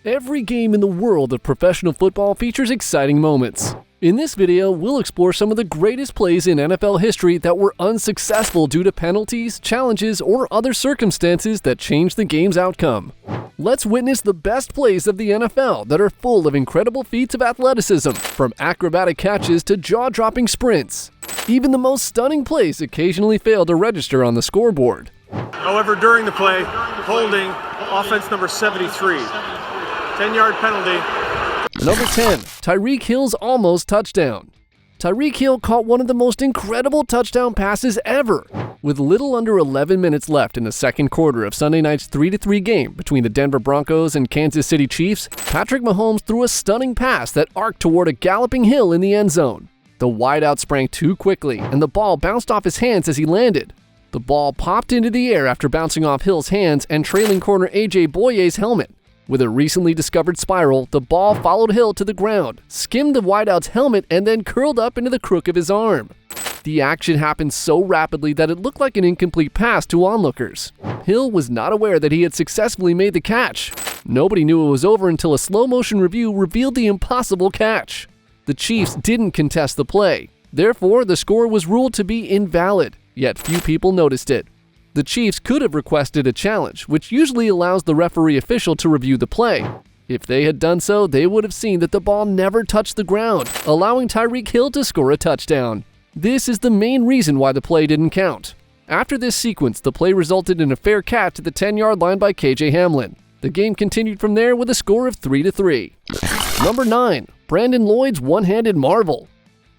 Every game in the world of professional football features exciting moments. In this video, we'll explore some of the greatest plays in NFL history that were unsuccessful due to penalties, challenges, or other circumstances that changed the game's outcome. Let's witness the best plays of the NFL that are full of incredible feats of athleticism, from acrobatic catches to jaw-dropping sprints. Even the most stunning plays occasionally fail to register on the scoreboard. However, during the play, holding offense number 73. 10-yard penalty. Number 10, Tyreek Hill's almost touchdown. Tyreek Hill caught one of the most incredible touchdown passes ever. With little under 11 minutes left in the second quarter of Sunday night's 3-3 game between the Denver Broncos and Kansas City Chiefs, Patrick Mahomes threw a stunning pass that arced toward a galloping Hill in the end zone. The wideout sprang too quickly, and the ball bounced off his hands as he landed. The ball popped into the air after bouncing off Hill's hands and trailing corner A.J. Boye's helmet. With a recently discovered spiral, the ball followed Hill to the ground, skimmed the wideout's helmet, and then curled up into the crook of his arm. The action happened so rapidly that it looked like an incomplete pass to onlookers. Hill was not aware that he had successfully made the catch. Nobody knew it was over until a slow-motion review revealed the impossible catch. The Chiefs didn't contest the play. Therefore, the score was ruled to be invalid, yet few people noticed it. The Chiefs could have requested a challenge, which usually allows the referee official to review the play. If they had done so, they would have seen that the ball never touched the ground, allowing Tyreek Hill to score a touchdown. This is the main reason why the play didn't count. After this sequence, the play resulted in a fair catch at the 10-yard line by KJ Hamlin. The game continued from there with a score of 3-3. Number 9, Brandon Lloyd's one-handed marvel.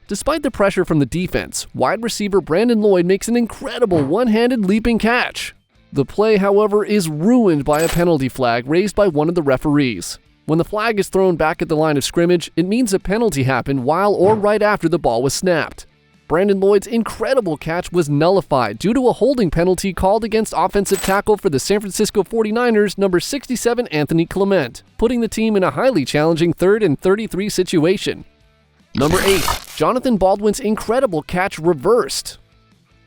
Despite the pressure from the defense, wide receiver Brandon Lloyd makes an incredible one-handed leaping catch. The play, however, is ruined by a penalty flag raised by one of the referees. When the flag is thrown back at the line of scrimmage, it means a penalty happened while or right after the ball was snapped. Brandon Lloyd's incredible catch was nullified due to a holding penalty called against offensive tackle for the San Francisco 49ers number 67 Anthony Clement, putting the team in a highly challenging 3rd and 33 situation. Number 8, Jonathan Baldwin's incredible catch reversed.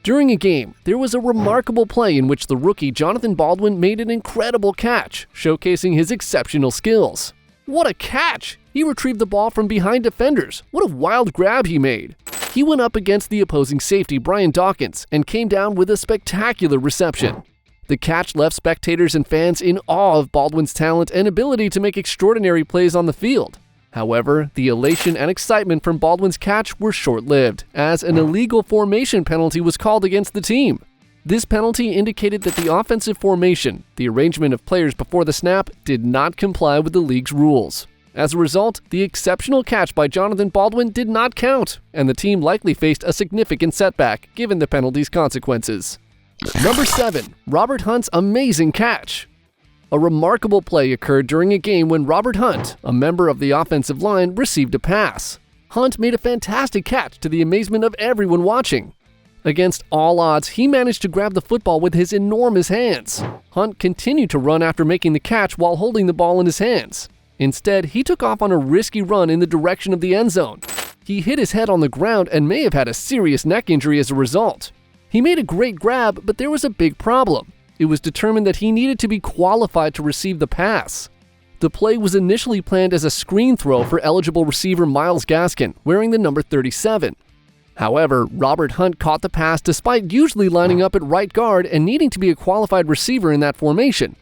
During a game, there was a remarkable play in which the rookie Jonathan Baldwin made an incredible catch, showcasing his exceptional skills. What a catch! He retrieved the ball from behind defenders. What a wild grab he made! He went up against the opposing safety Brian Dawkins and came down with a spectacular reception. The catch left spectators and fans in awe of Baldwin's talent and ability to make extraordinary plays on the field. However, the elation and excitement from Baldwin's catch were short-lived, as an illegal formation penalty was called against the team. This penalty indicated that the offensive formation, the arrangement of players before the snap, did not comply with the league's rules. As a result, the exceptional catch by Jonathan Baldwin did not count, and the team likely faced a significant setback given the penalty's consequences. Number 7, Robert Hunt's amazing catch. A remarkable play occurred during a game when Robert Hunt, a member of the offensive line, received a pass. Hunt made a fantastic catch to the amazement of everyone watching. Against all odds, he managed to grab the football with his enormous hands. Hunt continued to run after making the catch while holding the ball in his hands. Instead, he took off on a risky run in the direction of the end zone. He hit his head on the ground and may have had a serious neck injury as a result. He made a great grab, but there was a big problem. It was determined that he needed to be qualified to receive the pass. The play was initially planned as a screen throw for eligible receiver Myles Gaskin, wearing the number 37. However, Robert Hunt caught the pass despite usually lining up at right guard and needing to be a qualified receiver in that formation.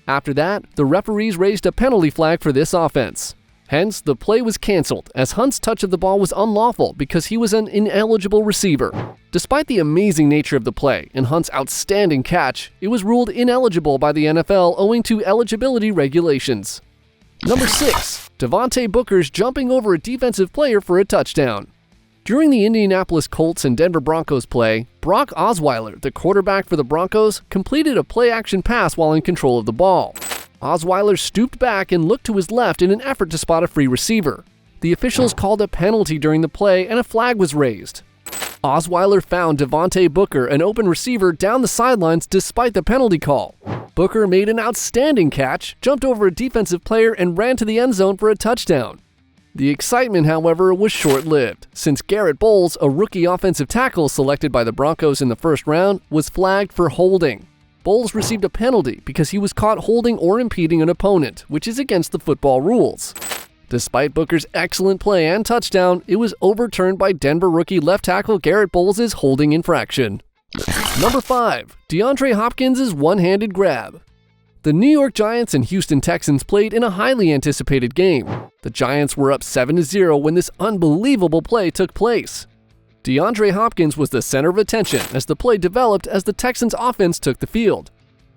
After that, the referees raised a penalty flag for this offense. Hence, the play was canceled, as Hunt's touch of the ball was unlawful because he was an ineligible receiver. Despite the amazing nature of the play and Hunt's outstanding catch, it was ruled ineligible by the NFL owing to eligibility regulations. Number 6, Devontae Booker's jumping over a defensive player for a touchdown. During the Indianapolis Colts and Denver Broncos play, Brock Osweiler, the quarterback for the Broncos, completed a play-action pass while in control of the ball. Osweiler stooped back and looked to his left in an effort to spot a free receiver. The officials called a penalty during the play and a flag was raised. Osweiler found Devontae Booker, an open receiver, down the sidelines despite the penalty call. Booker made an outstanding catch, jumped over a defensive player, and ran to the end zone for a touchdown. The excitement, however, was short-lived, since Garrett Bowles, a rookie offensive tackle selected by the Broncos in the first round, was flagged for holding. Bowles received a penalty because he was caught holding or impeding an opponent, which is against the football rules. Despite Booker's excellent play and touchdown, it was overturned by Denver rookie left tackle Garrett Bowles' holding infraction. Number 5. DeAndre Hopkins' one-handed grab. The New York Giants and Houston Texans played in a highly anticipated game. The Giants were up 7-0 when this unbelievable play took place. DeAndre Hopkins was the center of attention as the play developed as the Texans' offense took the field.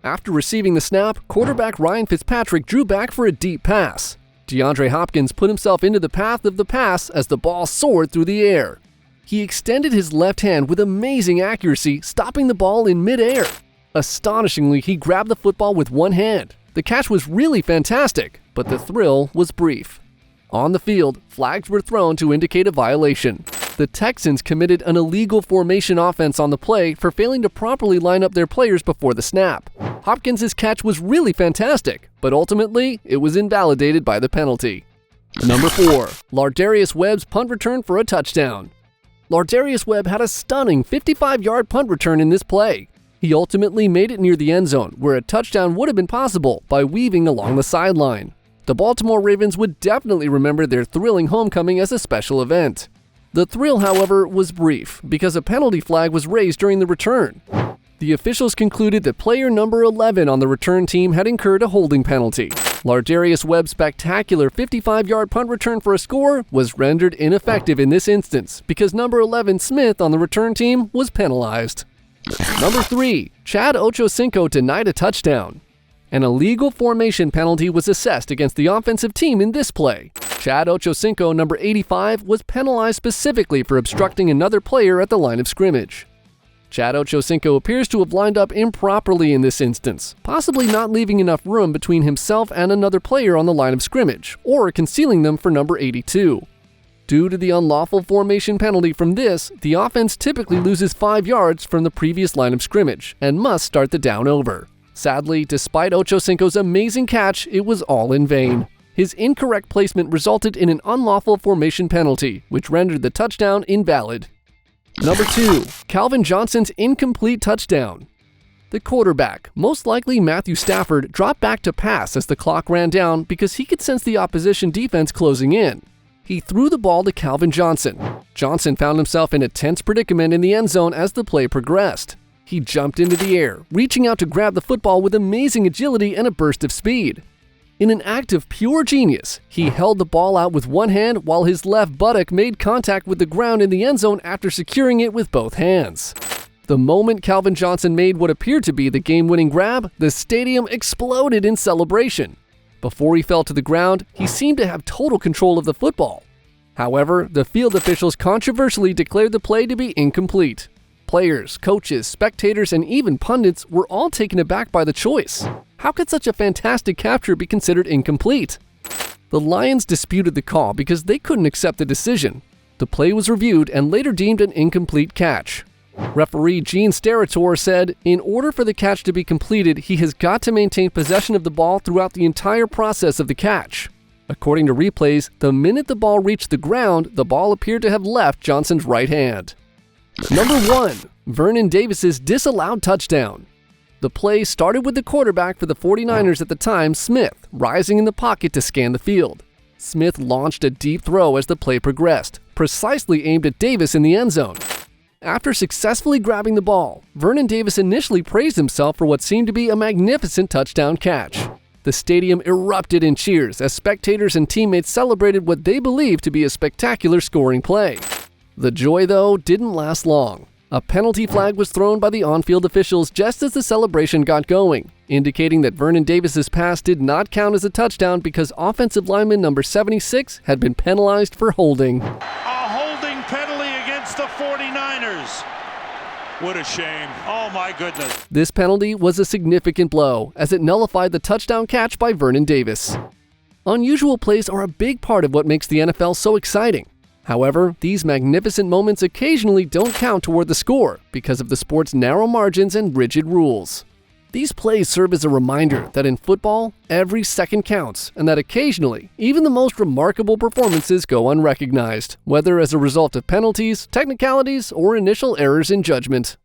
After receiving the snap, quarterback Ryan Fitzpatrick drew back for a deep pass. DeAndre Hopkins put himself into the path of the pass as the ball soared through the air. He extended his left hand with amazing accuracy, stopping the ball in midair. Astonishingly, he grabbed the football with one hand. The catch was really fantastic, but the thrill was brief. On the field, flags were thrown to indicate a violation. The Texans committed an illegal formation offense on the play for failing to properly line up their players before the snap. Hopkins' catch was really fantastic, but ultimately, it was invalidated by the penalty. Number 4. Lardarius Webb's punt return for a touchdown. Lardarius Webb had a stunning 55-yard punt return in this play. He ultimately made it near the end zone, where a touchdown would have been possible by weaving along the sideline. The Baltimore Ravens would definitely remember their thrilling homecoming as a special event. The thrill, however, was brief because a penalty flag was raised during the return. The officials concluded that player number 11 on the return team had incurred a holding penalty. Lardarius Webb's spectacular 55-yard punt return for a score was rendered ineffective in this instance because number 11 Smith on the return team was penalized. Number 3. Chad Ochocinco denied a touchdown. An illegal formation penalty was assessed against the offensive team in this play. Chad Ochocinco, number 85, was penalized specifically for obstructing another player at the line of scrimmage. Chad Ochocinco appears to have lined up improperly in this instance, possibly not leaving enough room between himself and another player on the line of scrimmage, or concealing them for number 82. Due to the unlawful formation penalty from this, the offense typically loses 5 yards from the previous line of scrimmage and must start the down over. Sadly, despite Ochocinco's amazing catch, it was all in vain. His incorrect placement resulted in an unlawful formation penalty, which rendered the touchdown invalid. Number 2. Calvin Johnson's incomplete touchdown. The quarterback, most likely Matthew Stafford, dropped back to pass as the clock ran down because he could sense the opposition defense closing in. He threw the ball to Calvin Johnson. Johnson found himself in a tense predicament in the end zone as the play progressed. He jumped into the air, reaching out to grab the football with amazing agility and a burst of speed. In an act of pure genius, he held the ball out with one hand while his left buttock made contact with the ground in the end zone after securing it with both hands. The moment Calvin Johnson made what appeared to be the game-winning grab, the stadium exploded in celebration. Before he fell to the ground, he seemed to have total control of the football. However, the field officials controversially declared the play to be incomplete. Players, coaches, spectators, and even pundits were all taken aback by the choice. How could such a fantastic capture be considered incomplete? The Lions disputed the call because they couldn't accept the decision. The play was reviewed and later deemed an incomplete catch. Referee Gene Steratore said, "In order for the catch to be completed, he has got to maintain possession of the ball throughout the entire process of the catch." According to replays, the minute the ball reached the ground, the ball appeared to have left Johnson's right hand. Number 1. Vernon Davis's disallowed touchdown. The play started with the quarterback for the 49ers at the time, Smith, rising in the pocket to scan the field. Smith launched a deep throw as the play progressed, precisely aimed at Davis in the end zone. After successfully grabbing the ball, Vernon Davis initially praised himself for what seemed to be a magnificent touchdown catch. The stadium erupted in cheers as spectators and teammates celebrated what they believed to be a spectacular scoring play. The joy, though, didn't last long. A penalty flag was thrown by the on-field officials just as the celebration got going, indicating that Vernon Davis's pass did not count as a touchdown because offensive lineman number 76 had been penalized for holding. A holding penalty against the 49ers. What a shame. Oh my goodness. This penalty was a significant blow as it nullified the touchdown catch by Vernon Davis. Unusual plays are a big part of what makes the NFL so exciting. However, these magnificent moments occasionally don't count toward the score because of the sport's narrow margins and rigid rules. These plays serve as a reminder that in football, every second counts, and that occasionally, even the most remarkable performances go unrecognized, whether as a result of penalties, technicalities, or initial errors in judgment.